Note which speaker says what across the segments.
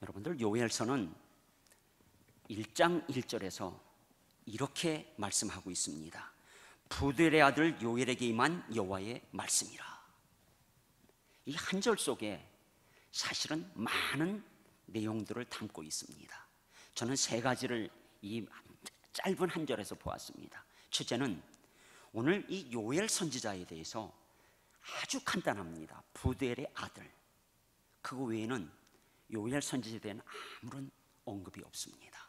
Speaker 1: 여러분들, 요엘서는 1장 1절에서 이렇게 말씀하고 있습니다. 부델의 아들 요엘에게 임한 여호와의 말씀이라. 이 한 절 속에 사실은 많은 내용들을 담고 있습니다. 저는 세 가지를 이 짧은 한 절에서 보았습니다. 첫째는 오늘 이 요엘 선지자에 대해서 아주 간단합니다. 부델의 아들. 그거 외에는 요엘 선지자에 대한 아무런 언급이 없습니다.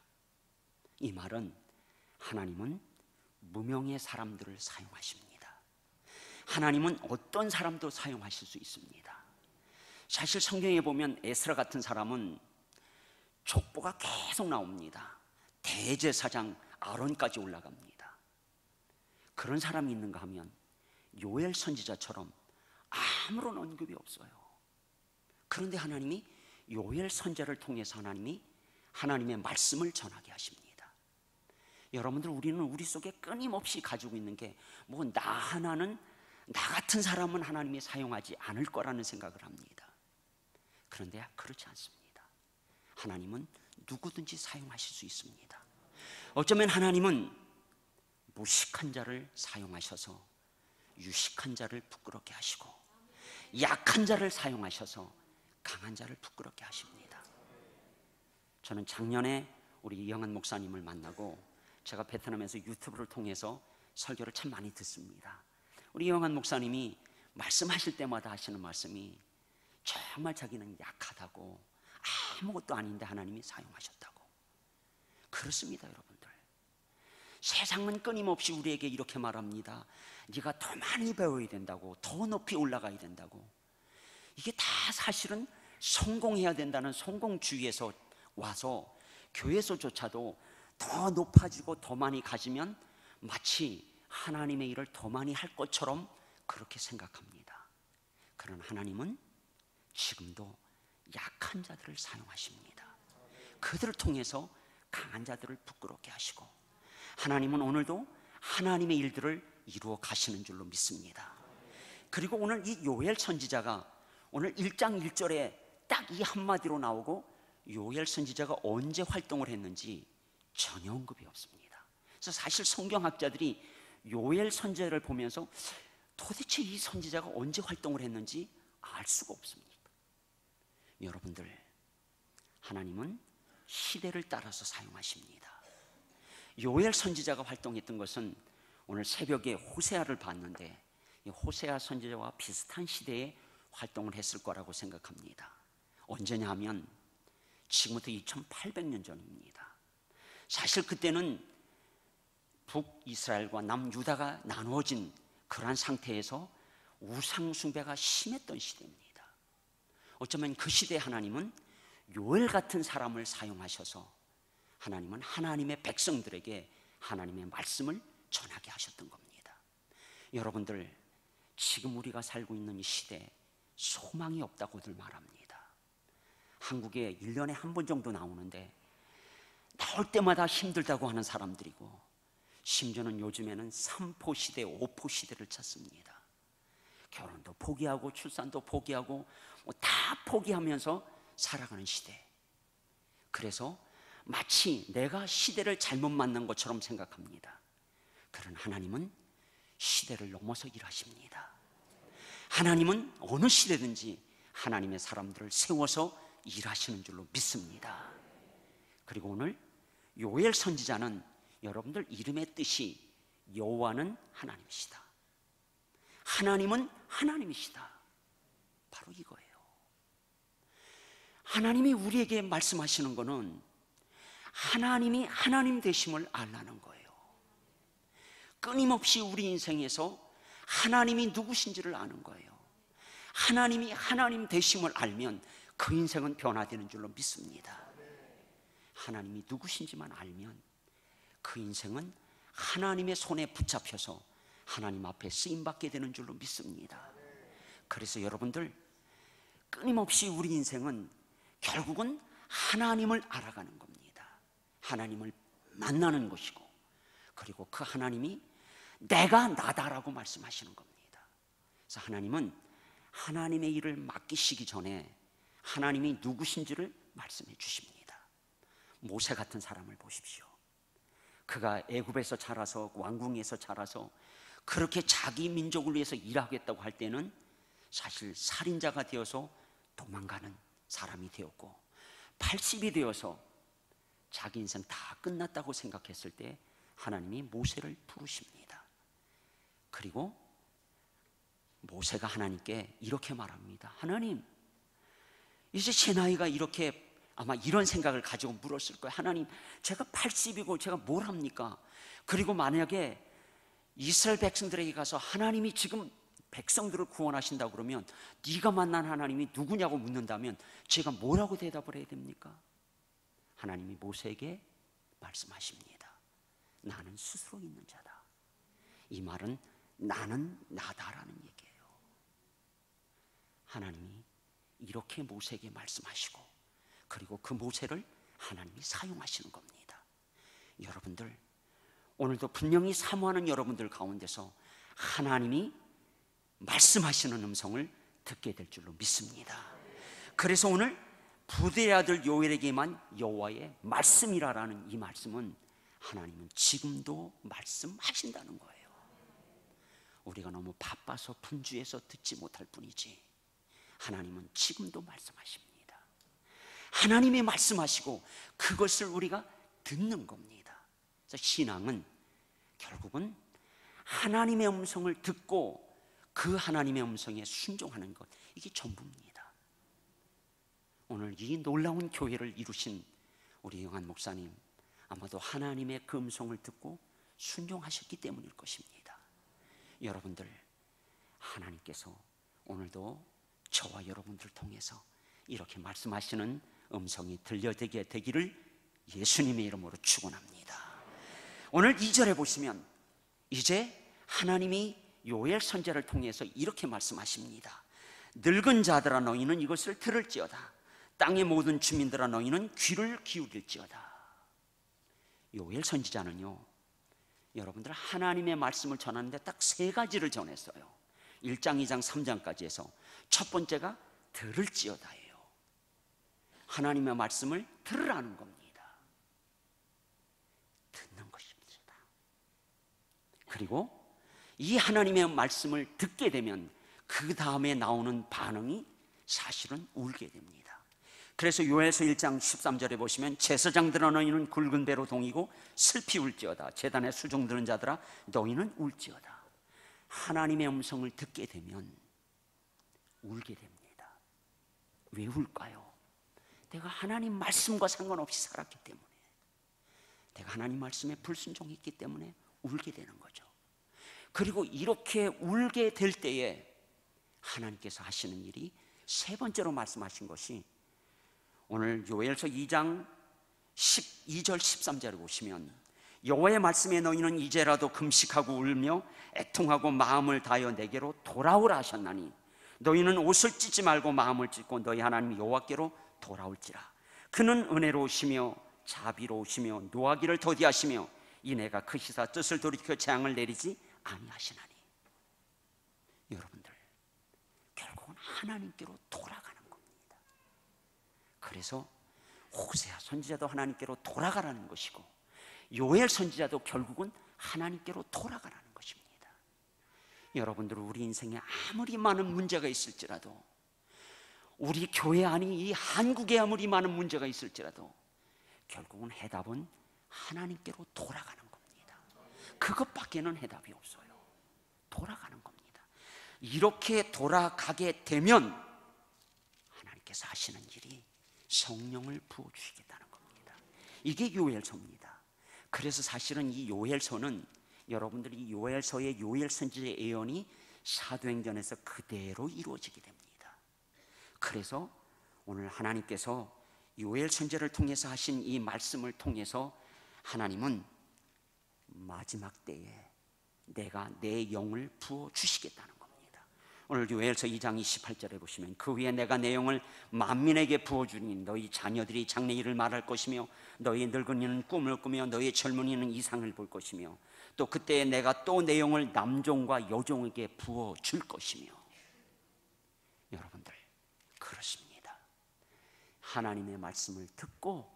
Speaker 1: 이 말은 하나님은 무명의 사람들을 사용하십니다. 하나님은 어떤 사람도 사용하실 수 있습니다. 사실 성경에 보면 에스라 같은 사람은 족보가 계속 나옵니다. 대제사장 아론까지 올라갑니다. 그런 사람이 있는가 하면 요엘 선지자처럼 아무런 언급이 없어요. 그런데 하나님이 요엘 선지자를 통해서 하나님이 하나님의 말씀을 전하게 하십니다. 여러분들, 우리는 우리 속에 끊임없이 가지고 있는 게 뭐 나 하나는, 나 같은 사람은 하나님이 사용하지 않을 거라는 생각을 합니다. 그런데 그렇지 않습니다. 하나님은 누구든지 사용하실 수 있습니다. 어쩌면 하나님은 무식한 자를 사용하셔서 유식한 자를 부끄럽게 하시고, 약한 자를 사용하셔서 강한 자를 부끄럽게 하십니다. 저는 작년에 우리 이영한 목사님을 만나고 제가 베트남에서 유튜브를 통해서 설교를 참 많이 듣습니다. 우리 이영한 목사님이 말씀하실 때마다 하시는 말씀이 정말 자기는 약하다고, 아무것도 아닌데 하나님이 사용하셨다고. 그렇습니다, 여러분들. 세상은 끊임없이 우리에게 이렇게 말합니다. 네가 더 많이 배워야 된다고, 더 높이 올라가야 된다고. 이게 다 사실은 성공해야 된다는 성공주의에서 와서 교회에서조차도 더 높아지고 더 많이 가지면 마치 하나님의 일을 더 많이 할 것처럼 그렇게 생각합니다. 그러나 하나님은 지금도 약한 자들을 사용하십니다. 그들을 통해서 강한 자들을 부끄럽게 하시고, 하나님은 오늘도 하나님의 일들을 이루어 가시는 줄로 믿습니다. 그리고 오늘 이 요엘 선지자가 오늘 1장 1절에 딱 이 한마디로 나오고, 요엘 선지자가 언제 활동을 했는지 전혀 언급이 없습니다. 그래서 사실 성경학자들이 요엘 선지자를 보면서 도대체 이 선지자가 언제 활동을 했는지 알 수가 없습니다. 여러분들, 하나님은 시대를 따라서 사용하십니다. 요엘 선지자가 활동했던 것은 오늘 새벽에 호세아를 봤는데, 이 호세아 선지자와 비슷한 시대에 활동을 했을 거라고 생각합니다. 언제냐 하면 지금부터 2800년 전입니다. 사실 그때는 북이스라엘과 남유다가 나누어진 그러한 상태에서 우상 숭배가 심했던 시대입니다. 어쩌면 그 시대에 하나님은 요엘 같은 사람을 사용하셔서 하나님은 하나님의 백성들에게 하나님의 말씀을 전하게 하셨던 겁니다. 여러분들, 지금 우리가 살고 있는 이 시대에 소망이 없다고들 말합니다. 한국에 1년에 한 번 정도 나오는데 나올 때마다 힘들다고 하는 사람들이고, 심지어는 요즘에는 3포 시대, 5포 시대를 찾습니다. 결혼도 포기하고 출산도 포기하고 다 포기하면서 살아가는 시대. 그래서 마치 내가 시대를 잘못 만난 것처럼 생각합니다. 그러나 하나님은 시대를 넘어서 일하십니다. 하나님은 어느 시대든지 하나님의 사람들을 세워서 일하시는 줄로 믿습니다. 그리고 오늘 요엘 선지자는 여러분들 이름의 뜻이 여호와는 하나님이시다, 하나님은 하나님이시다, 바로 이거예요. 하나님이 우리에게 말씀하시는 것은 하나님이 하나님 되심을 알라는 거예요. 끊임없이 우리 인생에서 하나님이 누구신지를 아는 거예요. 하나님이 하나님 되심을 알면 그 인생은 변화되는 줄로 믿습니다. 하나님이 누구신지만 알면 그 인생은 하나님의 손에 붙잡혀서 하나님 앞에 쓰임받게 되는 줄로 믿습니다. 그래서 여러분들, 끊임없이 우리 인생은 결국은 하나님을 알아가는 겁니다. 하나님을 만나는 것이고, 그리고 그 하나님이 내가 나다라고 말씀하시는 겁니다. 그래서 하나님은 하나님의 일을 맡기시기 전에 하나님이 누구신지를 말씀해 주십니다. 모세 같은 사람을 보십시오. 그가 애굽에서 자라서 왕궁에서 자라서 그렇게 자기 민족을 위해서 일하겠다고 할 때는 사실 살인자가 되어서 도망가는 사람이 되었고, 80이 되어서 자기 인생 다 끝났다고 생각했을 때 하나님이 모세를 부르십니다. 그리고 모세가 하나님께 이렇게 말합니다. 하나님, 이제 제 나이가 이렇게, 아마 이런 생각을 가지고 물었을 거예요. 하나님, 제가 80이고 제가 뭘 합니까? 그리고 만약에 이스라엘 백성들에게 가서 하나님이 지금 백성들을 구원하신다고 그러면 네가 만난 하나님이 누구냐고 묻는다면 제가 뭐라고 대답을 해야 됩니까? 하나님이 모세에게 말씀하십니다. 나는 스스로 있는 자다. 이 말은 나는 나다라는 얘기예요. 하나님이 이렇게 모세에게 말씀하시고, 그리고 그 모세를 하나님이 사용하시는 겁니다. 여러분들, 오늘도 분명히 사모하는 여러분들 가운데서 하나님이 말씀하시는 음성을 듣게 될 줄로 믿습니다. 그래서 오늘 부들의 아들 요엘에게만 여호와의 말씀이라라는 이 말씀은 하나님은 지금도 말씀하신다는 거예요. 우리가 너무 바빠서 분주해서 듣지 못할 뿐이지 하나님은 지금도 말씀하십니다. 하나님이 말씀하시고 그것을 우리가 듣는 겁니다. 그래서 신앙은 결국은 하나님의 음성을 듣고 그 하나님의 음성에 순종하는 것, 이게 전부입니다. 오늘 이 놀라운 교회를 이루신 우리 영한 목사님, 아마도 하나님의 그 음성을 듣고 순종하셨기 때문일 것입니다. 여러분들, 하나님께서 오늘도 저와 여러분들 통해서 이렇게 말씀하시는 음성이 들려되게 되기를 예수님의 이름으로 축원합니다. 오늘 2절에 보시면 이제 하나님이 요엘 선지자를 통해서 이렇게 말씀하십니다. 늙은 자들아 너희는 이것을 들을지어다. 땅의 모든 주민들아 너희는 귀를 기울일지어다. 요엘 선지자는요, 여러분들 하나님의 말씀을 전하는데 딱 3가지를 전했어요. 1장, 2장, 3장까지 해서 첫 번째가 들을지어다예요. 하나님의 말씀을 들으라는 겁니다. 듣는 것입니다. 그리고 이 하나님의 말씀을 듣게 되면 그 다음에 나오는 반응이 사실은 울게 됩니다. 그래서 요엘서 1장 13절에 보시면 제사장들아 너희는 굵은 배로 동이고 슬피 울지어다. 제단에 수종 드는 자들아 너희는 울지어다. 하나님의 음성을 듣게 되면 울게 됩니다. 왜 울까요? 내가 하나님 말씀과 상관없이 살았기 때문에, 내가 하나님 말씀에 불순종했기 때문에 울게 되는 거죠. 그리고 이렇게 울게 될 때에 하나님께서 하시는 일이 3번째로 말씀하신 것이, 오늘 요엘서 2장 12절 13절을 보시면 여호와의 말씀에 너희는 이제라도 금식하고 울며 애통하고 마음을 다하여 내게로 돌아오라 하셨나니 너희는 옷을 찢지 말고 마음을 찢고 너희 하나님 여호와께로 돌아올지라. 그는 은혜로우시며 자비로우시며 노하기를 더디하시며 이내가 크시사 뜻을 돌이켜 재앙을 내리지 아니하시나니. 여러분들, 결국은 하나님께로 돌아가는 겁니다. 그래서 호세아 선지자도 하나님께로 돌아가라는 것이고 요엘 선지자도 결국은 하나님께로 돌아가라는 것입니다. 여러분들, 우리 인생에 아무리 많은 문제가 있을지라도, 우리 교회 안이 이 한국에 아무리 많은 문제가 있을지라도 결국은 해답은 하나님께로 돌아가는 겁니다. 그것밖에는 해답이 없어요. 돌아가는 겁니다. 이렇게 돌아가게 되면 하나님께서 하시는 일이 성령을 부어주시겠다는 겁니다. 이게 요엘서입니다. 그래서 사실은 이 요엘서는, 여러분들이 이 요엘서의 요엘 선지자의 예언이 사도행전에서 그대로 이루어지게 됩니다. 그래서 오늘 하나님께서 요엘 선지자를 통해서 하신 이 말씀을 통해서 하나님은 마지막 때에 내가 내 영을 부어주시겠다는 겁니다. 오늘 요엘서 2장 28절에 보시면 그 후에 내가 내 영을 만민에게 부어주니 너희 자녀들이 장래일을 말할 것이며 너희 늙은이는 꿈을 꾸며 너희 젊은이는 이상을 볼 것이며 또 그때에 내가 또 내 영을 남종과 여종에게 부어줄 것이며. 여러분들, 그렇습니다. 하나님의 말씀을 듣고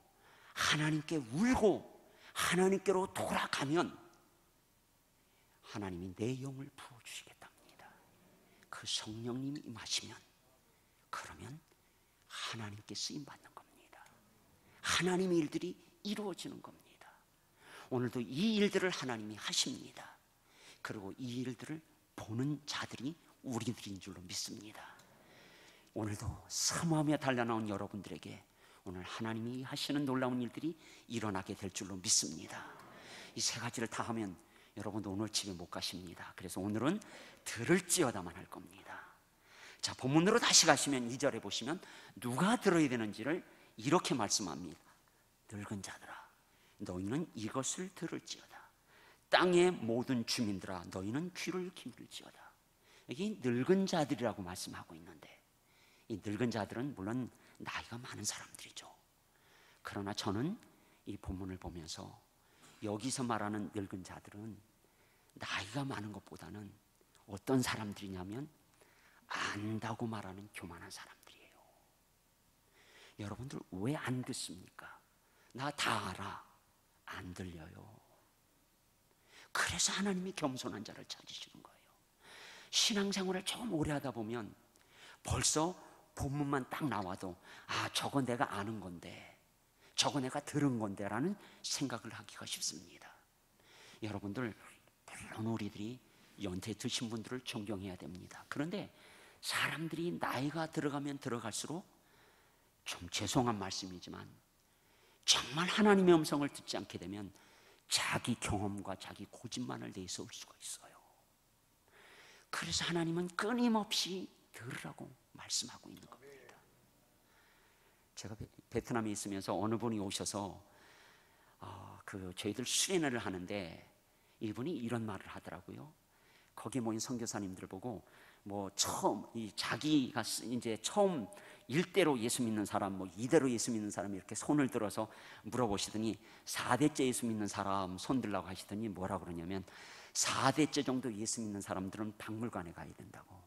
Speaker 1: 하나님께 울고 하나님께로 돌아가면 하나님이 내 영을 부어주시겠답니다. 그 성령님이 임하시면 그러면 하나님께 쓰임받는 겁니다. 하나님의 일들이 이루어지는 겁니다. 오늘도 이 일들을 하나님이 하십니다. 그리고 이 일들을 보는 자들이 우리들인 줄로 믿습니다. 오늘도 사모하며 달려나온 여러분들에게 오늘 하나님이 하시는 놀라운 일들이 일어나게 될 줄로 믿습니다. 이 세 가지를 다 하면 여러분도 오늘 집에 못 가십니다. 그래서 오늘은 들을지어다만 할 겁니다. 자, 본문으로 다시 가시면 2절에 보시면 누가 들어야 되는지를 이렇게 말씀합니다. 늙은 자들아, 너희는 이것을 들을지어다. 땅의 모든 주민들아, 너희는 귀를 기울일지어다. 여기 늙은 자들이라고 말씀하고 있는데, 이 늙은 자들은 물론 나이가 많은 사람들이죠. 그러나 저는 이 본문을 보면서 여기서 말하는 늙은 자들은 나이가 많은 것보다는 어떤 사람들이냐면 안다고 말하는 교만한 사람들이에요. 여러분들 왜 안 듣습니까? 나 다 알아. 안 들려요. 그래서 하나님이 겸손한 자를 찾으시는 거예요. 신앙생활을 조금 오래 하다 보면 벌써 본문만 딱 나와도 아, 저건 내가 아는 건데, 저거 내가 들은 건데 라는 생각을 하기가 쉽습니다. 여러분들 물론 우리들이 연태 드신 분들을 존경해야 됩니다. 그런데 사람들이 나이가 들어가면 들어갈수록 좀 죄송한 말씀이지만 정말 하나님의 음성을 듣지 않게 되면 자기 경험과 자기 고집만을 내세울 수가 있어요. 그래서 하나님은 끊임없이 들으라고 말씀하고 있는 겁니다. 제가 베트남에 있으면서 어느 분이 오셔서 저희들 수련회를 하는데 이분이 이런 말을 하더라고요. 거기 모인 선교사님들 보고 처음 자기가 이제 처음 1대로 예수 믿는 사람, 2대로 예수 믿는 사람 이렇게 손을 들어서 물어보시더니 4대째 예수 믿는 사람 손 들라고 하시더니 뭐라고 그러냐면 4대째 정도 예수 믿는 사람들은 박물관에 가야 된다고.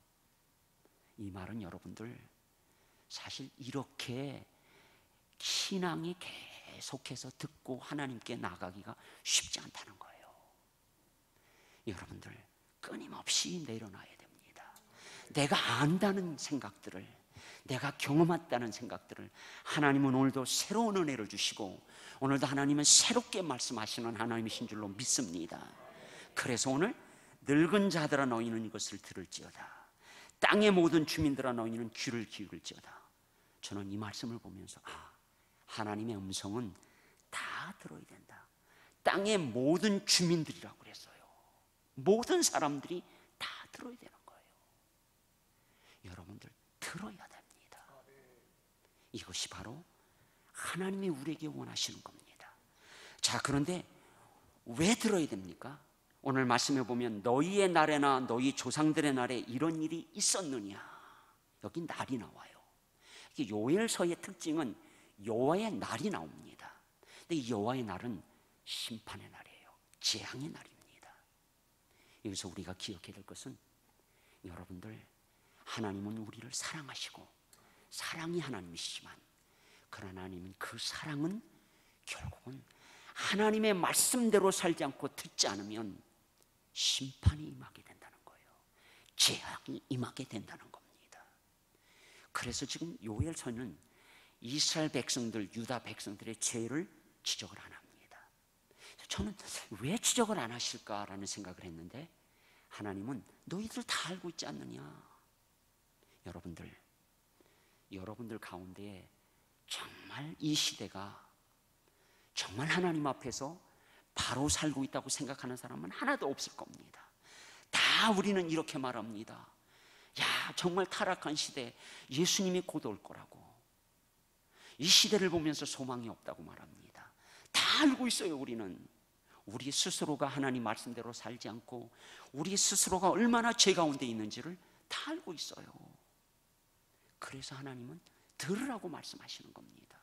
Speaker 1: 이 말은 여러분들 사실 이렇게 신앙이 계속해서 듣고 하나님께 나가기가 쉽지 않다는 거예요. 여러분들 끊임없이 내려놔야 됩니다. 내가 안다는 생각들을, 내가 경험했다는 생각들을 하나님은 오늘도 새로운 은혜를 주시고 오늘도 하나님은 새롭게 말씀하시는 하나님이신 줄로 믿습니다. 그래서 오늘 늙은 자들아 너희는 이것을 들을지어다. 땅의 모든 주민들아 너희는 귀를 기울일지어다. 저는 이 말씀을 보면서 하나님의 음성은 다 들어야 된다. 땅의 모든 주민들이라고 그랬어요. 모든 사람들이 다 들어야 되는 거예요. 여러분들 들어야 됩니다. 이것이 바로 하나님이 우리에게 원하시는 겁니다. 자, 그런데 왜 들어야 됩니까? 오늘 말씀해 보면 너희의 날에나 너희 조상들의 날에 이런 일이 있었느냐. 여기 날이 나와요. 요엘서의 특징은 여호와의 날이 나옵니다. 근데 이 여호와의 날은 심판의 날이에요. 재앙의 날입니다. 여기서 우리가 기억해야 될 것은 여러분들 하나님은 우리를 사랑하시고 사랑이 하나님이시지만 그러나 하나님은 그 사랑은 결국은 하나님의 말씀대로 살지 않고 듣지 않으면 심판이 임하게 된다는 거예요. 재앙이 임하게 된다는 겁니다. 그래서 지금 요엘서는 이스라엘 백성들, 유다 백성들의 죄를 지적을 안 합니다. 저는 왜 지적을 안 하실까라는 생각을 했는데 하나님은 너희들 다 알고 있지 않느냐. 여러분들 가운데 정말 이 시대가 정말 하나님 앞에서 바로 살고 있다고 생각하는 사람은 하나도 없을 겁니다. 다 우리는 이렇게 말합니다. 야, 정말 타락한 시대, 예수님이 곧 올 거라고. 이 시대를 보면서 소망이 없다고 말합니다. 다 알고 있어요. 우리는 우리 스스로가 하나님 말씀대로 살지 않고 우리 스스로가 얼마나 죄 가운데 있는지를 다 알고 있어요. 그래서 하나님은 들으라고 말씀하시는 겁니다.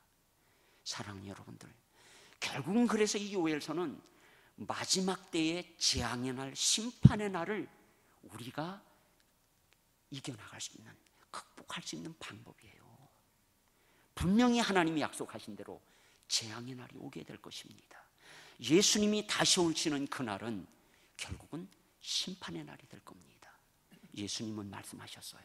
Speaker 1: 사랑하는 여러분들, 결국은 그래서 이 요엘서는 마지막 때의 재앙의 날, 심판의 날을 우리가 이겨나갈 수 있는, 극복할 수 있는 방법이에요. 분명히 하나님이 약속하신 대로 재앙의 날이 오게 될 것입니다. 예수님이 다시 오시는 그날은 결국은 심판의 날이 될 겁니다. 예수님은 말씀하셨어요.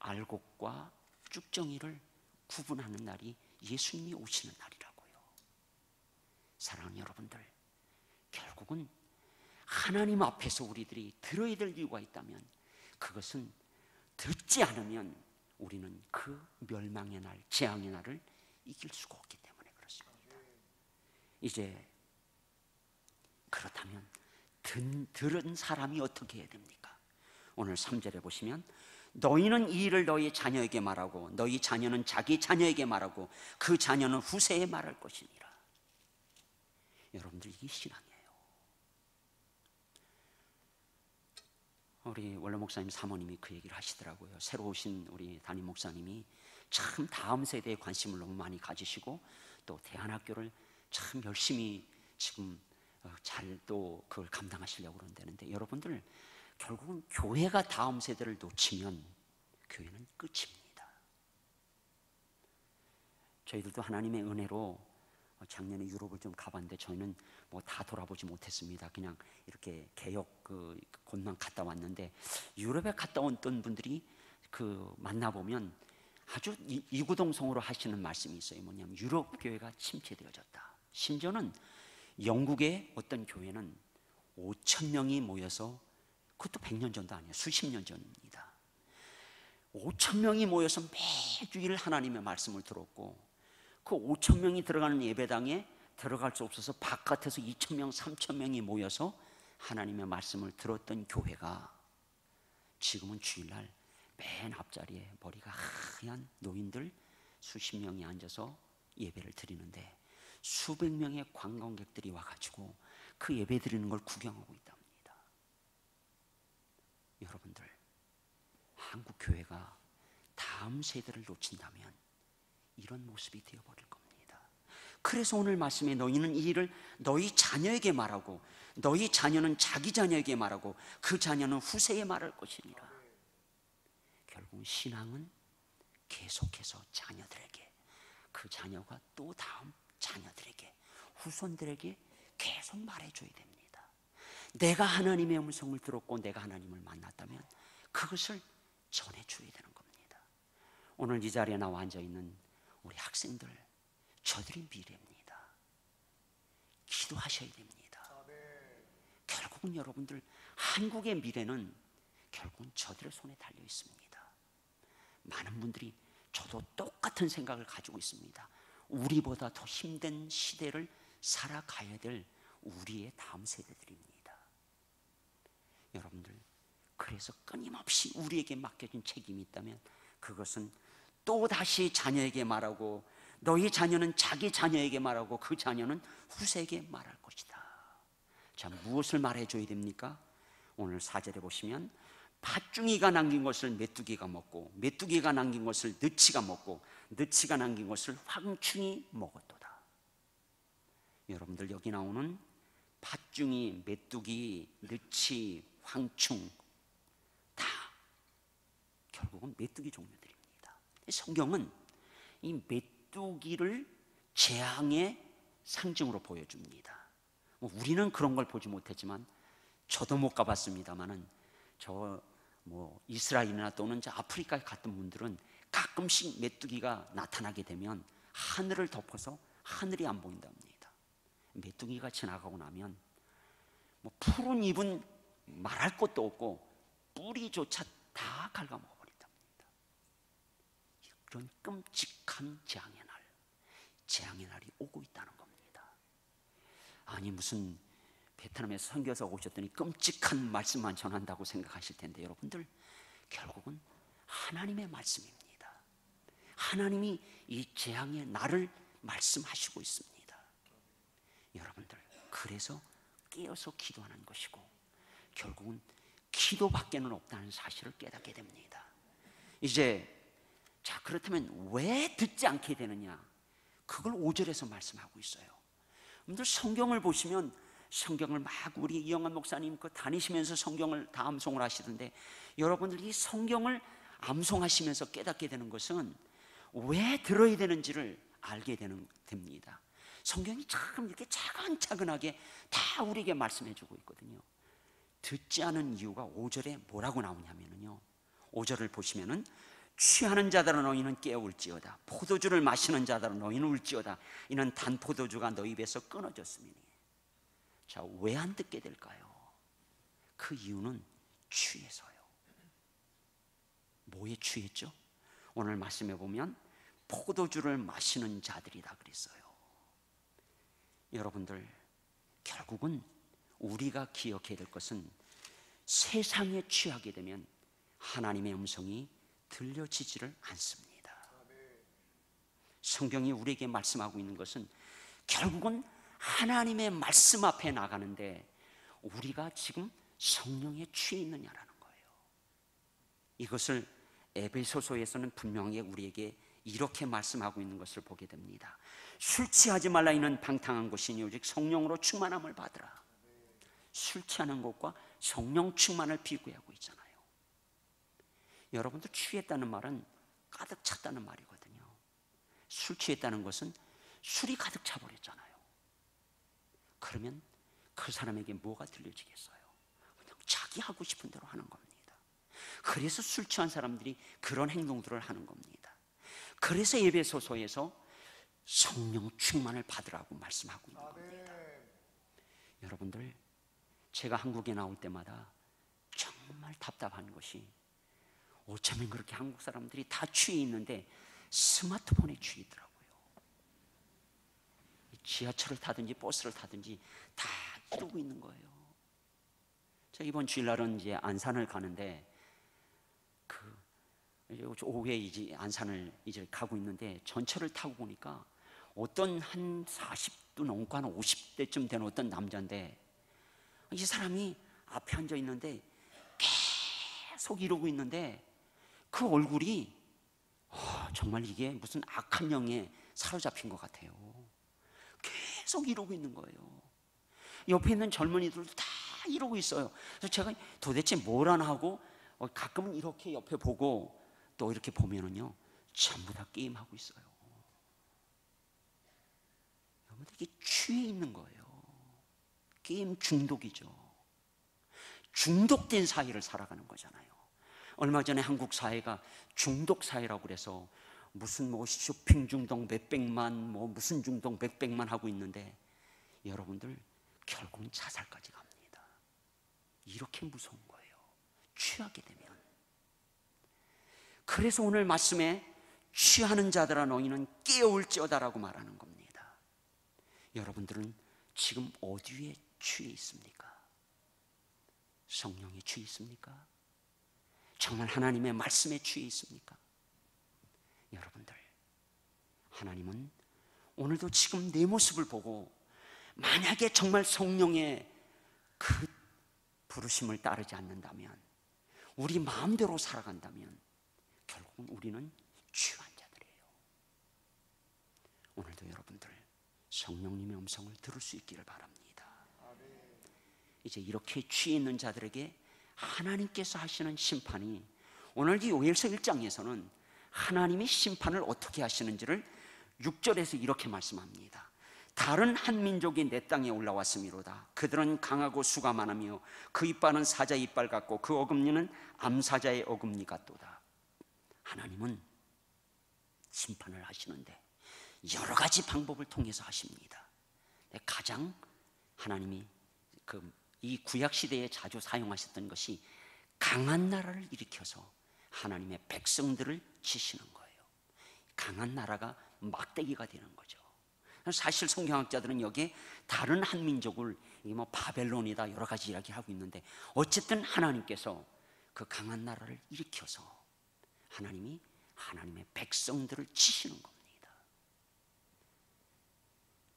Speaker 1: 알곡과 쭉정이를 구분하는 날이 예수님이 오시는 날이라고요. 사랑하는 여러분들, 결국은 하나님 앞에서 우리들이 들어야 될 이유가 있다면 그것은 듣지 않으면 우리는 그 멸망의 날, 재앙의 날을 이길 수가 없기 때문에 그렇습니다. 이제 그렇다면 들은 사람이 어떻게 해야 됩니까? 오늘 3절에 보시면 너희는 이 일을 너희 자녀에게 말하고 너희 자녀는 자기 자녀에게 말하고 그 자녀는 후세에 말할 것이니라. 여러분들, 이게 신앙이에요. 우리 원로 목사님 사모님이 그 얘기를 하시더라고요. 새로 오신 우리 담임 목사님이 참 다음 세대에 관심을 너무 많이 가지시고 또 대안학교를 참 열심히 지금 잘 또 그걸 감당하시려고 그런다는데, 여러분들 결국은 교회가 다음 세대를 놓치면 교회는 끝입니다. 저희들도 하나님의 은혜로 작년에 유럽을 좀 가봤는데 저희는 뭐 다 돌아보지 못했습니다. 그냥 이렇게 개역 곳만 갔다 왔는데, 유럽에 갔다 왔던 분들이 만나보면 아주 이구동성으로 하시는 말씀이 있어요. 뭐냐면 유럽 교회가 침체되어졌다. 심지어는 영국의 어떤 교회는 5,000명이 모여서, 그것도 100년 전도 아니에요. 수십 년 전입니다. 5,000명이 모여서 매주일 하나님의 말씀을 들었고, 그 5,000명이 들어가는 예배당에 들어갈 수 없어서 바깥에서 2,000명, 3,000명이 모여서 하나님의 말씀을 들었던 교회가 지금은 주일날 맨 앞자리에 머리가 하얀 노인들 수십 명이 앉아서 예배를 드리는데 수백 명의 관광객들이 와가지고 그 예배 드리는 걸 구경하고 있답니다. 여러분들, 한국 교회가 다음 세대를 놓친다면 이런 모습이 되어버릴 겁니다. 그래서 오늘 말씀에 너희는 이 일을 너희 자녀에게 말하고 너희 자녀는 자기 자녀에게 말하고 그 자녀는 후세에 말할 것이니라. 결국 신앙은 계속해서 자녀들에게, 그 자녀가 또 다음 자녀들에게, 후손들에게 계속 말해줘야 됩니다. 내가 하나님의 음성을 들었고 내가 하나님을 만났다면 그것을 전해줘야 되는 겁니다. 오늘 이 자리에 나와 앉아있는 우리 학생들, 저들이 미래입니다. 기도하셔야 됩니다. 결국은 여러분들, 한국의 미래는 결국은 저들의 손에 달려 있습니다. 많은 분들이, 저도 똑같은 생각을 가지고 있습니다. 우리보다 더 힘든 시대를 살아가야 될 우리의 다음 세대들입니다. 여러분들, 그래서 끊임없이 우리에게 맡겨진 책임이 있다면 그것은 또 다시 자녀에게 말하고 너희 자녀는 자기 자녀에게 말하고 그 자녀는 후세에게 말할 것이다. 자, 무엇을 말해줘야 됩니까? 오늘 4절에 보시면 팥중이가 남긴 것을 메뚜기가 먹고 메뚜기가 남긴 것을 느치가 먹고 느치가 남긴 것을 황충이 먹었도다. 여러분들, 여기 나오는 팥중이, 메뚜기, 느치, 황충 다 결국은 메뚜기 종류들입니다. 성경은 이 메뚜기를 재앙의 상징으로 보여줍니다. 우리는 그런 걸 보지 못했지만, 저도 못 가봤습니다만은 이스라엘이나 또는 아프리카에 갔던 분들은 가끔씩 메뚜기가 나타나게 되면 하늘을 덮어서 하늘이 안 보인답니다. 메뚜기가 지나가고 나면 푸른 잎은 말할 것도 없고 뿌리조차 다 갉아먹어버린답니다. 이런 끔찍한 재앙의 날이 오고 있다는 겁니다. 아니, 무슨 베트남에서 선교사가 오셨더니 끔찍한 말씀만 전한다고 생각하실 텐데, 여러분들, 결국은 하나님의 말씀입니다. 하나님이 이 재앙의 날을 말씀하시고 있습니다. 여러분들, 그래서 깨어서 기도하는 것이고 결국은 기도밖에는 없다는 사실을 깨닫게 됩니다. 이제 그렇다면 왜 듣지 않게 되느냐? 그걸 5절에서 말씀하고 있어요. 여러분들, 성경을 보시면 성경을 막 우리 이영환 목사님 다니시면서 성경을 다 암송을 하시던데, 여러분들 이 성경을 암송하시면서 깨닫게 되는 것은 왜 들어야 되는지를 알게 됩니다. 성경이 참 이렇게 차근차근하게 다 우리에게 말씀해 주고 있거든요. 듣지 않은 이유가 5절에 뭐라고 나오냐면요, 5절을 보시면은 취하는 자들아 너희는 깨울지어다, 포도주를 마시는 자들아 너희는 울지어다, 이는 단 포도주가 너희 입에서 끊어졌음이니. 자, 왜 안 듣게 될까요? 그 이유는 취해서요. 뭐에 취했죠? 오늘 말씀해 보면 포도주를 마시는 자들이다 그랬어요. 여러분들, 결국은 우리가 기억해야 될 것은 세상에 취하게 되면 하나님의 음성이 들려지지를 않습니다. 성경이 우리에게 말씀하고 있는 것은 결국은 하나님의 말씀 앞에 나가는데 우리가 지금 성령에 취해 있느냐라는 거예요. 이것을 에베소서에서는 분명히 우리에게 이렇게 말씀하고 있는 것을 보게 됩니다. 술 취하지 말라, 이는 방탕한 것이니 오직 성령으로 충만함을 받으라. 술 취하는 것과 성령 충만을 비교하고 있잖아요. 여러분들, 취했다는 말은 가득 찼다는 말이거든요. 술 취했다는 것은 술이 가득 차버렸잖아요. 그러면 그 사람에게 뭐가 들려지겠어요? 그냥 자기 하고 싶은 대로 하는 겁니다. 그래서 술 취한 사람들이 그런 행동들을 하는 겁니다. 그래서 에베소서에서 성령 충만을 받으라고 말씀하고 있는 겁니다. 여러분들, 제가 한국에 나올 때마다 정말 답답한 것이, 어쩌면 그렇게 한국 사람들이 다 취해 있는데 스마트폰에 취했더라고요. 지하철을 타든지 버스를 타든지 다 이러고 있는 거예요. 제가 이번 주일날은 이제 안산을 가는데, 오후에 이제 안산을 이제 가고 있는데 전철을 타고 보니까 어떤 한 40도 넘고 한 50대쯤 된 어떤 남자인데, 이 사람이 앞에 앉아 있는데 계속 이러고 있는데 그 얼굴이 정말 이게 무슨 악한 영에 사로잡힌 것 같아요. 계속 이러고 있는 거예요. 옆에 있는 젊은이들도 다 이러고 있어요. 그래서 제가 도대체 뭘 하나 하고 가끔은 이렇게 옆에 보고 또 이렇게 보면은요, 전부 다 게임하고 있어요. 여러분들, 이게 취해 있는 거예요. 게임 중독이죠. 중독된 사회를 살아가는 거잖아요. 얼마 전에 한국 사회가 중독 사회라고 그래서 무슨 뭐 쇼핑 중독 몇백만, 뭐 무슨 중독 몇백만 하고 있는데, 여러분들, 결국은 자살까지 갑니다. 이렇게 무서운 거예요, 취하게 되면. 그래서 오늘 말씀에 취하는 자들아 너희는 깨어올지어다라고 말하는 겁니다. 여러분들은 지금 어디에 취해 있습니까? 성령에 취해 있습니까? 정말 하나님의 말씀에 취해 있습니까? 여러분들, 하나님은 오늘도 지금 내 모습을 보고 만약에 정말 성령의 그 부르심을 따르지 않는다면, 우리 마음대로 살아간다면 결국은 우리는 취한 자들이에요. 오늘도 여러분들 성령님의 음성을 들을 수 있기를 바랍니다. 이제 이렇게 취해 있는 자들에게 하나님께서 하시는 심판이, 오늘 이 요엘서 1장에서는 하나님이 심판을 어떻게 하시는지를 6절에서 이렇게 말씀합니다. 다른 한 민족이 내 땅에 올라왔음이로다. 그들은 강하고 수가 많으며 그 이빨은 사자의 이빨 같고 그 어금니는 암사자의 어금니 같도다. 하나님은 심판을 하시는데 여러 가지 방법을 통해서 하십니다. 가장 하나님이 이 구약 시대에 자주 사용하셨던 것이 강한 나라를 일으켜서 하나님의 백성들을 치시는 거예요. 강한 나라가 막대기가 되는 거죠. 사실 성경학자들은 여기에 다른 한 민족을 뭐 바벨론이다 여러 가지 이야기하고 있는데, 어쨌든 하나님께서 그 강한 나라를 일으켜서 하나님이 하나님의 백성들을 치시는 겁니다.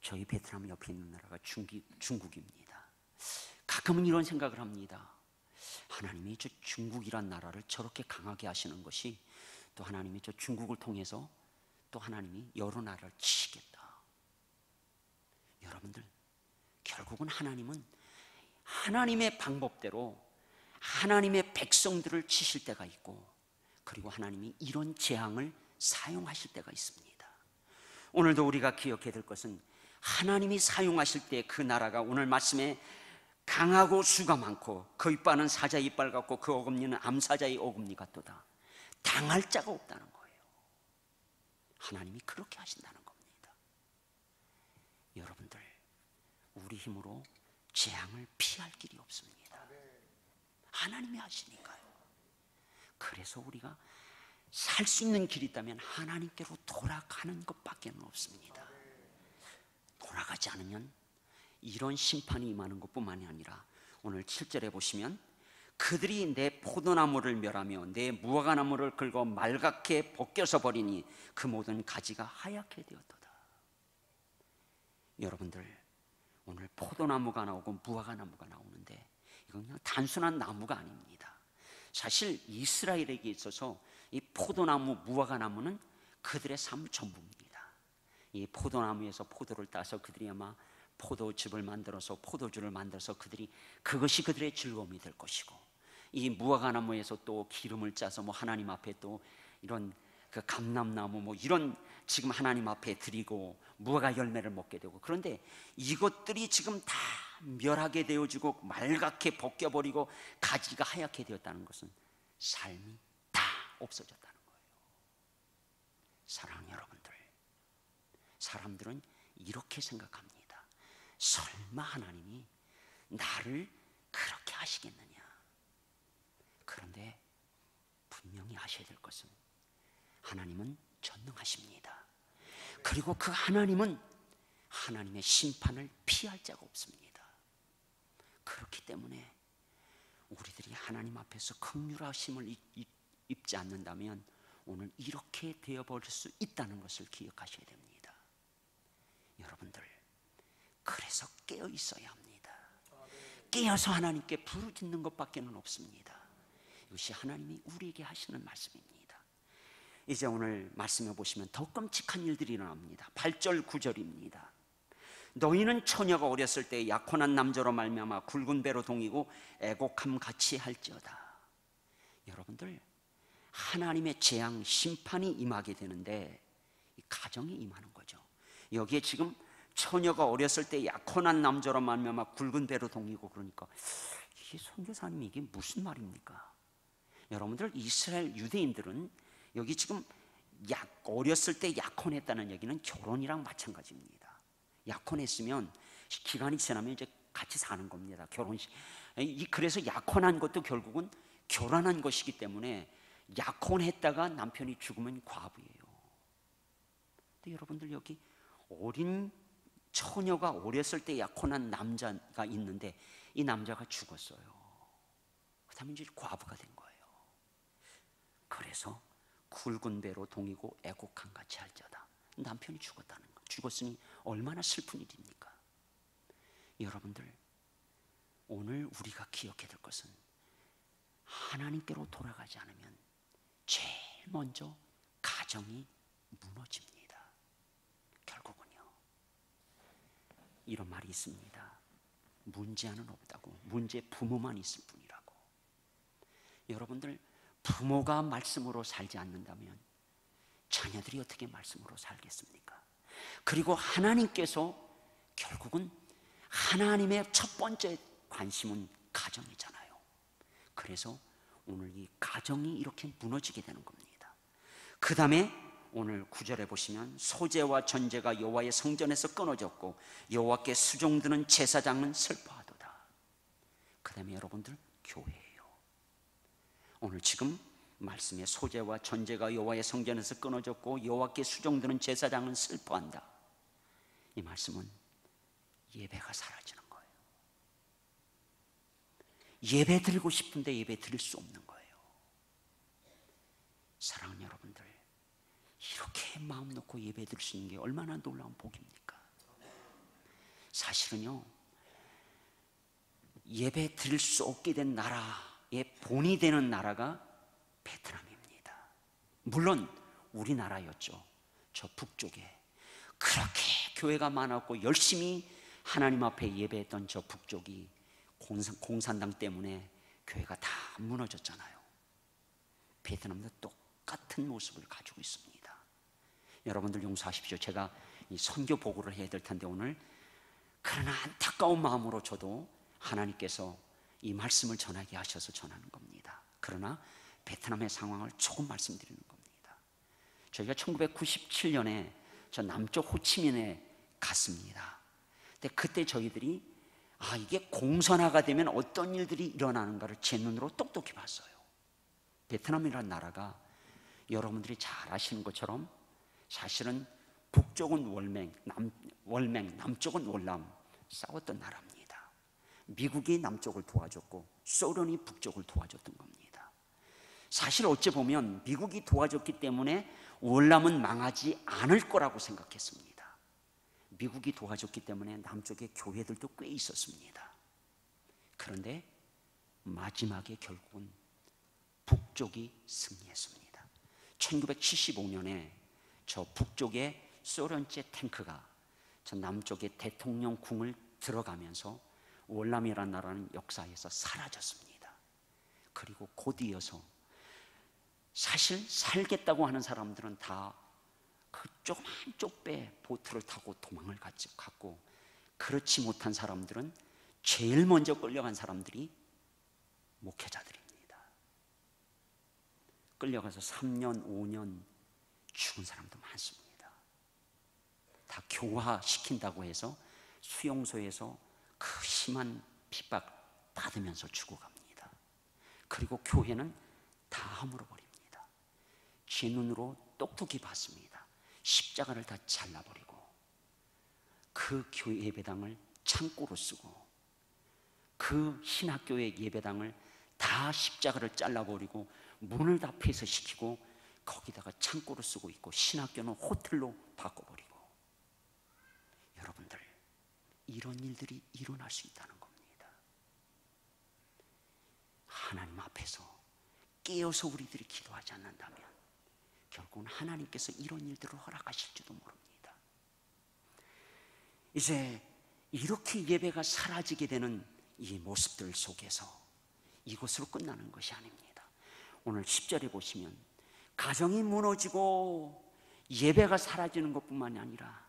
Speaker 1: 저희 베트남 옆에 있는 나라가 중국입니다. 가끔은 이런 생각을 합니다. 하나님이 저 중국이란 나라를 저렇게 강하게 하시는 것이, 또 하나님이 저 중국을 통해서 또 하나님이 여러 나라를 치시겠다. 여러분들, 결국은 하나님은 하나님의 방법대로 하나님의 백성들을 치실 때가 있고, 그리고 하나님이 이런 재앙을 사용하실 때가 있습니다. 오늘도 우리가 기억해야 될 것은 하나님이 사용하실 때 그 나라가 오늘 말씀에 강하고 수가 많고 그 이빨은 사자의 이빨 같고 그 어금니는 암사자의 어금니 같도다. 당할 자가 없다는 거예요. 하나님이 그렇게 하신다는 겁니다. 여러분들, 우리 힘으로 재앙을 피할 길이 없습니다. 하나님이 하시니까요. 그래서 우리가 살 수 있는 길이 있다면 하나님께로 돌아가는 것밖에 없습니다. 돌아가지 않으면 이런 심판이 임하는 것뿐만이 아니라 오늘 7절에 보시면 그들이 내 포도나무를 멸하며 내 무화과나무를 긁어 말갛게 벗겨서 버리니 그 모든 가지가 하얗게 되었도다. 여러분들, 오늘 포도나무가 나오고 무화과나무가 나오는데 이건 그냥 단순한 나무가 아닙니다. 사실 이스라엘에게 있어서 이 포도나무, 무화과나무는 그들의 삶 전부입니다. 이 포도나무에서 포도를 따서 그들이 아마 포도즙을 만들어서 포도주를 만들어서 그것이 그들의 즐거움이 될 것이고, 이 무화과나무에서 또 기름을 짜서 하나님 앞에 또 이런 그 감람나무 이런 지금 하나님 앞에 드리고 무화과 열매를 먹게 되고, 그런데 이것들이 지금 다 멸하게 되어지고 말갛게 벗겨버리고 가지가 하얗게 되었다는 것은 삶이 다 없어졌다는 거예요. 사랑하는 여러분들, 사람들은 이렇게 생각합니다. 설마 하나님이 나를 그렇게 하시겠느냐? 그런데 분명히 아셔야 될 것은 하나님은 전능하십니다. 그리고 그 하나님은 하나님의 심판을 피할 자가 없습니다. 그렇기 때문에 우리들이 하나님 앞에서 긍휼하심을 입지 않는다면 오늘 이렇게 되어버릴 수 있다는 것을 기억하셔야 됩니다. 여러분들, 그래서 깨어 있어야 합니다. 깨어서 하나님께 부르짖는 것밖에 없습니다. 이것이 하나님이 우리에게 하시는 말씀입니다. 이제 오늘 말씀해 보시면 더 끔찍한 일들이 일어납니다. 8절 9절입니다. 너희는 처녀가 어렸을 때 약혼한 남자로 말미암아 굵은 배로 동이고 애곡함 같이 할지어다. 여러분들, 하나님의 재앙 심판이 임하게 되는데 이 가정이 임하는 거죠. 여기에 지금 처녀가 어렸을 때 약혼한 남자로 말미암아 굵은 배로 동이고, 그러니까 이게 선교사님이 이게 무슨 말입니까? 여러분들, 이스라엘 유대인들은 여기 지금 어렸을 때 약혼했다는 얘기는 결혼이랑 마찬가지입니다. 약혼했으면 기간이 지나면 이제 같이 사는 겁니다. 결혼식. 그래서 약혼한 것도 결국은 결혼한 것이기 때문에 약혼했다가 남편이 죽으면 과부예요. 근데 여러분들, 여기 어린 처녀가 어렸을 때 약혼한 남자가 있는데 이 남자가 죽었어요. 그 다음에 이제 과부가 된 거예요. 그래서 굵은 배로 동이고 애곡함 같이 할지어다. 남편이 죽었다는 거. 죽었으니 얼마나 슬픈 일입니까? 여러분들, 오늘 우리가 기억해야 될 것은 하나님께로 돌아가지 않으면 제일 먼저 가정이 무너집니다. 결국은요, 이런 말이 있습니다. 문제는 없다고. 문제 부모만 있을 뿐이라고. 여러분들, 부모가 말씀으로 살지 않는다면 자녀들이 어떻게 말씀으로 살겠습니까? 그리고 하나님께서 결국은 하나님의 첫 번째 관심은 가정이잖아요. 그래서 오늘 이 가정이 이렇게 무너지게 되는 겁니다. 그 다음에 오늘 9절에 보시면 소재와 전제가 여호와의 성전에서 끊어졌고 여호와께 수종드는 제사장은 슬퍼하도다. 그 다음에 여러분들, 교회예요. 오늘 지금 말씀에 소재와 전제가 여호와의 성전에서 끊어졌고 여호와께 수종드는 제사장은 슬퍼한다. 이 말씀은 예배가 사라지는 거예요. 예배 드리고 싶은데 예배 드릴 수 없는 거예요. 사랑하는 여러분들, 이렇게 마음 놓고 예배 드릴 수 있는 게 얼마나 놀라운 복입니까? 사실은요, 예배 드릴 수 없게 된 나라의 본이 되는 나라가 베트남입니다. 물론 우리나라였죠. 저 북쪽에 그렇게 교회가 많았고 열심히 하나님 앞에 예배했던 저 북쪽이 공산당 때문에 교회가 다 무너졌잖아요. 베트남도 똑같은 모습을 가지고 있습니다. 여러분들 용서하십시오. 제가 이 선교 보고를 해야 될 텐데 오늘, 그러나 안타까운 마음으로 저도 하나님께서 이 말씀을 전하게 하셔서 전하는 겁니다. 그러나 베트남의 상황을 조금 말씀드리는 겁니다. 저희가 1997년에 저 남쪽 호치민에 갔습니다. 근데 그때 저희들이 이게 공산화가 되면 어떤 일들이 일어나는가를 제 눈으로 똑똑히 봤어요. 베트남이라는 나라가 여러분들이 잘 아시는 것처럼 사실은 북쪽은 월맹, 남쪽은 월남 싸웠던 나라입니다. 미국이 남쪽을 도와줬고 소련이 북쪽을 도와줬던 겁니다. 사실 어찌 보면 미국이 도와줬기 때문에 월남은 망하지 않을 거라고 생각했습니다. 미국이 도와줬기 때문에 남쪽에 교회들도 꽤 있었습니다. 그런데 마지막에 결국은 북쪽이 승리했습니다. 1975년에 저 북쪽에 소련제 탱크가 저 남쪽의 대통령 궁을 들어가면서 월남이라는 나라는 역사에서 사라졌습니다. 그리고 곧 이어서 사실 살겠다고 하는 사람들은 다 그 조그만 쪽배 보트를 타고 도망을 갔고, 그렇지 못한 사람들은 제일 먼저 끌려간 사람들이 목회자들입니다. 끌려가서 3년, 5년 죽은 사람도 많습니다. 다 교화시킨다고 해서 수용소에서 그 심한 핍박 받으면서 죽어갑니다. 그리고 교회는 다 허물어버립니다. 제 눈으로 똑똑히 봤습니다. 십자가를 다 잘라버리고 그 교회 예배당을 창고로 쓰고 그 신학교의 예배당을 다 십자가를 잘라버리고 문을 다 폐쇄시키고 거기다가 창고로 쓰고 있고 신학교는 호텔로 바꿔버리고, 여러분들 이런 일들이 일어날 수 있다는 겁니다. 하나님 앞에서 깨어서 우리들이 기도하지 않는다면 결국은 하나님께서 이런 일들을 허락하실지도 모릅니다. 이제 이렇게 예배가 사라지게 되는 이 모습들 속에서 이것으로 끝나는 것이 아닙니다. 오늘 10절에 보시면 가정이 무너지고 예배가 사라지는 것뿐만이 아니라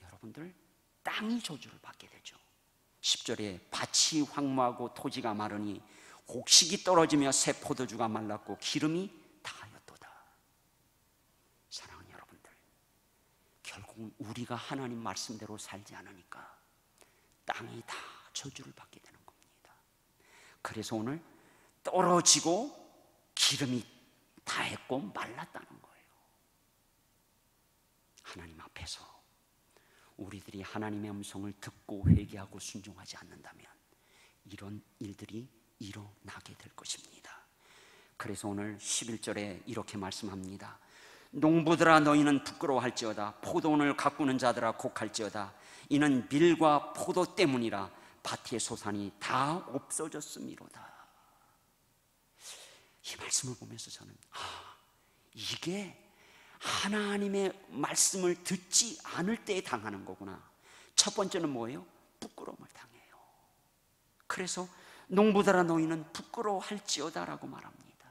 Speaker 1: 여러분들 땅이 저주를 받게 되죠. 10절에 밭이 황무하고 토지가 마르니 곡식이 떨어지며 새 포도주가 말랐고 기름이 다하였도다. 사랑하는 여러분들, 결국은 우리가 하나님 말씀대로 살지 않으니까 땅이 다 저주를 받게 되는 겁니다. 그래서 오늘 떨어지고 기름이 다했고 말랐다는 거예요. 하나님 앞에서 우리들이 하나님의 음성을 듣고 회개하고 순종하지 않는다면 이런 일들이 일어나게 될 것입니다. 그래서 오늘 11절에 이렇게 말씀합니다. 농부들아 너희는 부끄러워할지어다. 포도원을 가꾸는 자들아 곡할지어다. 이는 밀과 포도 때문이라 밭의 소산이 다 없어졌음이로다. 이 말씀을 보면서 저는 이게 하나님의 말씀을 듣지 않을 때에 당하는 거구나. 첫 번째는 뭐예요? 부끄러움을 당해요. 그래서 농부들아 너희는 부끄러워할지어다 라고 말합니다.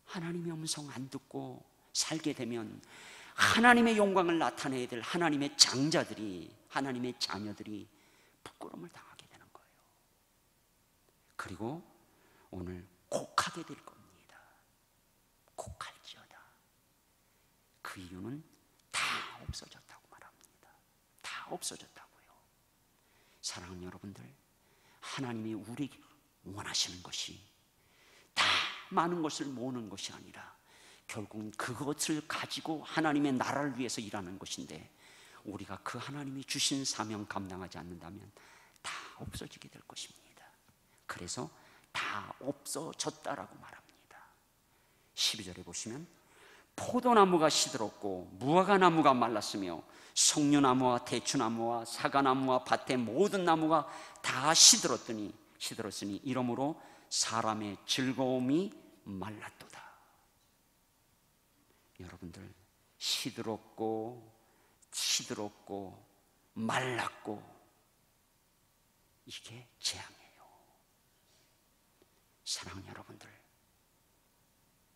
Speaker 1: 하나님의 음성 안 듣고 살게 되면 하나님의 영광을 나타내야 될 하나님의 장자들이, 하나님의 자녀들이 부끄러움을 당하게 되는 거예요. 그리고 오늘 곡하게 될 겁니다. 곡할지어다. 그 이유는 다 없어졌다고 말합니다. 다 없어졌다고요. 사랑하는 여러분들, 하나님이 우리에게 원하시는 것이 다 많은 것을 모으는 것이 아니라 결국은 그것을 가지고 하나님의 나라를 위해서 일하는 것인데, 우리가 그 하나님이 주신 사명 감당하지 않는다면 다 없어지게 될 것입니다. 그래서 다 없어졌다라고 말합니다. 12절에 보시면 포도나무가 시들었고 무화과나무가 말랐으며 석류나무와 대추나무와 사과나무와 밭의 모든 나무가 다 시들었으니 이러므로 사람의 즐거움이 말랐도다. 여러분들, 시들었고 말랐고 이게 재앙이에요. 사랑하는 여러분들,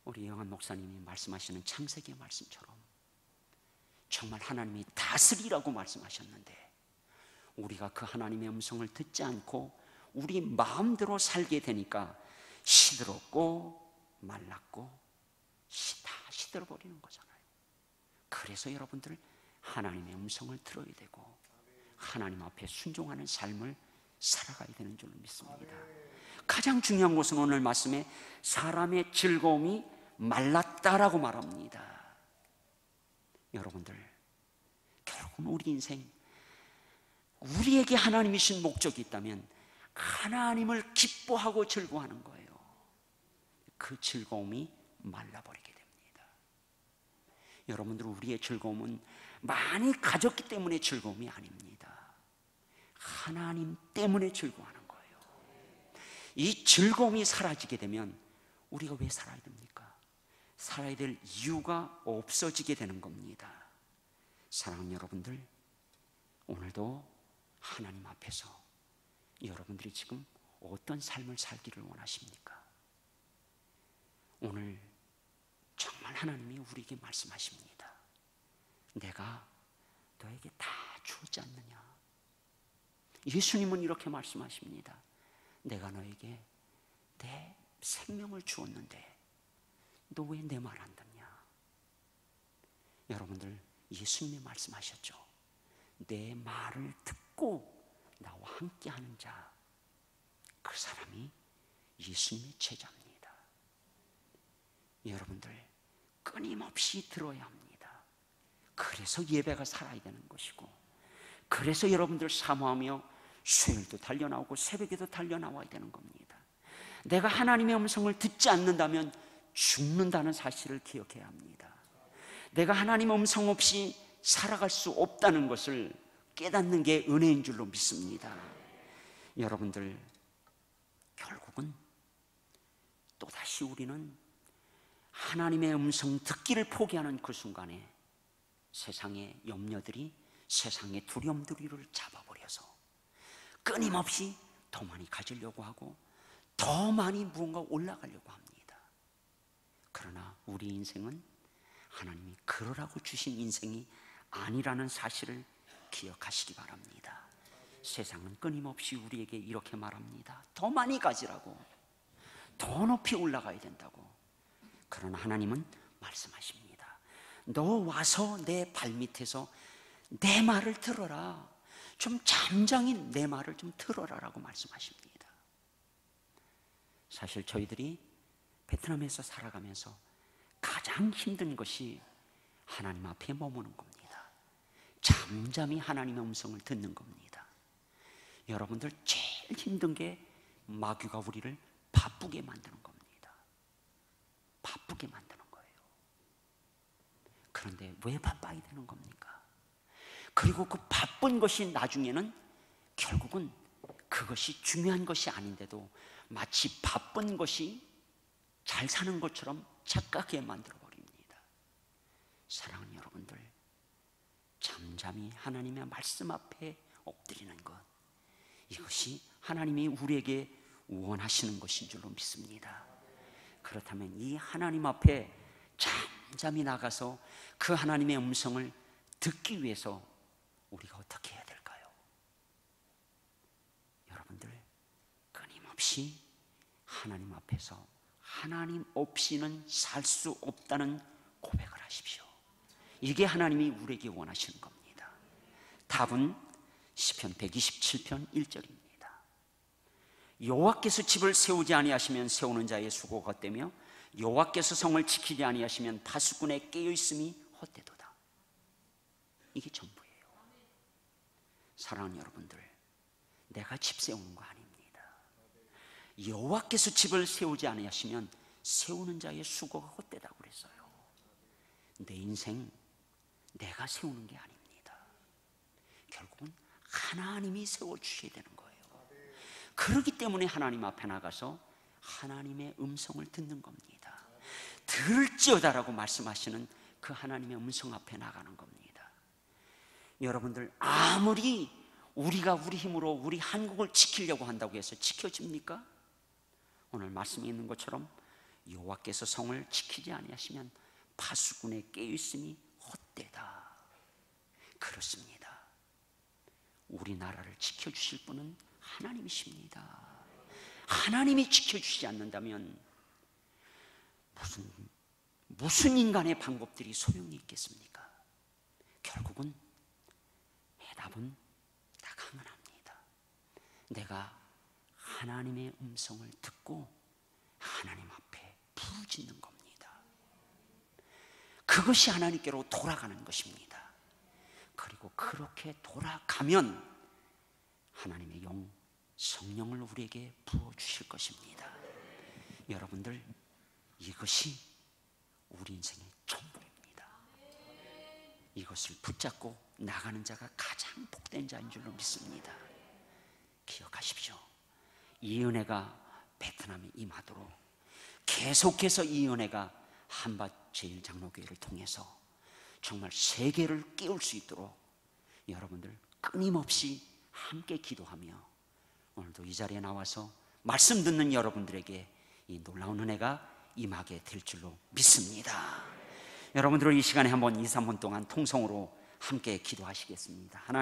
Speaker 1: 우리 영한 목사님이 말씀하시는 창세기의 말씀처럼 정말 하나님이 다스리라고 말씀하셨는데 우리가 그 하나님의 음성을 듣지 않고 우리 마음대로 살게 되니까 시들었고 말랐고 다 시들어버리는 거잖아요. 그래서 여러분들 하나님의 음성을 들어야 되고 하나님 앞에 순종하는 삶을 살아가야 되는 줄로 믿습니다. 가장 중요한 것은 오늘 말씀에 사람의 즐거움이 말랐다라고 말합니다. 여러분들, 결국은 우리 인생, 우리에게 하나님이신 목적이 있다면 하나님을 기뻐하고 즐거워하는 거예요. 그 즐거움이 말라버리게 됩니다. 여러분들, 우리의 즐거움은 많이 가졌기 때문에 즐거움이 아닙니다. 하나님 때문에 즐거워하는 거예요. 이 즐거움이 사라지게 되면 우리가 왜 살아야 됩니까? 살아야 될 이유가 없어지게 되는 겁니다. 사랑하는 여러분들, 오늘도 하나님 앞에서 여러분들이 지금 어떤 삶을 살기를 원하십니까? 오늘 정말 하나님이 우리에게 말씀하십니다. 내가 너에게 다 주었지 않느냐? 예수님은 이렇게 말씀하십니다. 내가 너에게 내 생명을 주었는데 너 왜 내 말 안 듣냐? 여러분들, 예수님이 말씀하셨죠. 내 말을 듣고 나와 함께 하는 자, 그 사람이 예수님의 제자입니다. 여러분들, 끊임없이 들어야 합니다. 그래서 예배가 살아야 되는 것이고, 그래서 여러분들 사모하며 수요일도 달려나오고 새벽에도 달려나와야 되는 겁니다. 내가 하나님의 음성을 듣지 않는다면 죽는다는 사실을 기억해야 합니다. 내가 하나님의 음성 없이 살아갈 수 없다는 것을 깨닫는 게 은혜인 줄로 믿습니다. 여러분들, 결국은 또다시 우리는 하나님의 음성 듣기를 포기하는 그 순간에 세상의 염려들이, 세상의 두려움들이 우리를 잡아버려서 끊임없이 더 많이 가지려고 하고 더 많이 무언가 올라가려고 합니다. 그러나 우리 인생은 하나님이 그러라고 주신 인생이 아니라는 사실을 기억하시기 바랍니다. 세상은 끊임없이 우리에게 이렇게 말합니다. 더 많이 가지라고, 더 높이 올라가야 된다고. 그러나 하나님은 말씀하십니다. 너 와서 내 발밑에서 내 말을 들어라. 좀 잠잠히 내 말을 좀 들어라라고 말씀하십니다. 사실 저희들이 베트남에서 살아가면서 가장 힘든 것이 하나님 앞에 머무는 겁니다. 잠잠히 하나님의 음성을 듣는 겁니다. 여러분들, 제일 힘든 게 마귀가 우리를 바쁘게 만드는 겁니다. 바쁘게 만드는 거예요. 그런데 왜 바빠야 되는 겁니까? 그리고 그 바쁜 것이 나중에는 결국은 그것이 중요한 것이 아닌데도 마치 바쁜 것이 잘 사는 것처럼 착각하게 만들어 버립니다. 사랑하는 여러분들, 잠잠히 하나님의 말씀 앞에 엎드리는 것, 이것이 하나님이 우리에게 원하시는 것인 줄로 믿습니다. 그렇다면 이 하나님 앞에 잠잠히 나가서 그 하나님의 음성을 듣기 위해서 우리가 어떻게 해야 될까요? 여러분들, 끊임없이 하나님 앞에서 하나님 없이는 살 수 없다는 고백을 하십시오. 이게 하나님이 우리에게 원하시는 겁니다. 답은 시편 127편 1절입니다. 여호와께서 집을 세우지 아니하시면 세우는 자의 수고가 헛되며 여호와께서 성을 지키지 아니하시면 파수꾼의 깨어있음이 헛되도다. 이게 전부예요. 사랑하는 여러분들, 내가 집 세우는 거 아닙니다. 여호와께서 집을 세우지 아니하시면 세우는 자의 수고가 헛되다고 그랬어요. 내 인생 내가 세우는 게 아닙니다. 결국은 하나님이 세워주셔야 되는 거예요. 그렇기 때문에 하나님 앞에 나가서 하나님의 음성을 듣는 겁니다. 들을지어다라고 말씀하시는 그 하나님의 음성 앞에 나가는 겁니다. 여러분들, 아무리 우리가 우리 힘으로 우리 한국을 지키려고 한다고 해서 지켜집니까? 오늘 말씀에 있는 것처럼 여호와께서 성을 지키지 아니하시면 파수꾼의 깨어있음이 헛되다. 그렇습니다. 우리나라를 지켜주실 분은 하나님이십니다. 하나님이 지켜주시지 않는다면 무슨 인간의 방법들이 소용이 있겠습니까? 결국은 해답은 딱 하나입니다. 내가 하나님의 음성을 듣고 하나님 앞에 부르짖는 겁니다. 그것이 하나님께로 돌아가는 것입니다. 그리고 그렇게 돌아가면 하나님의 영, 성령을 우리에게 부어주실 것입니다. 여러분들, 이것이 우리 인생의 전부입니다. 이것을 붙잡고 나가는 자가 가장 복된 자인 줄로 믿습니다. 기억하십시오. 이 은혜가 베트남에 임하도록 계속해서 이 은혜가 한밭제일장로교회를 통해서 정말 세계를 깨울 수 있도록 여러분들 끊임없이 함께 기도하며 오늘도 이 자리에 나와서 말씀 듣는 여러분들에게 이 놀라운 은혜가 임하게 될 줄로 믿습니다. 여러분들은 이 시간에 한번 2, 3분 동안 통성으로 함께 기도하시겠습니다.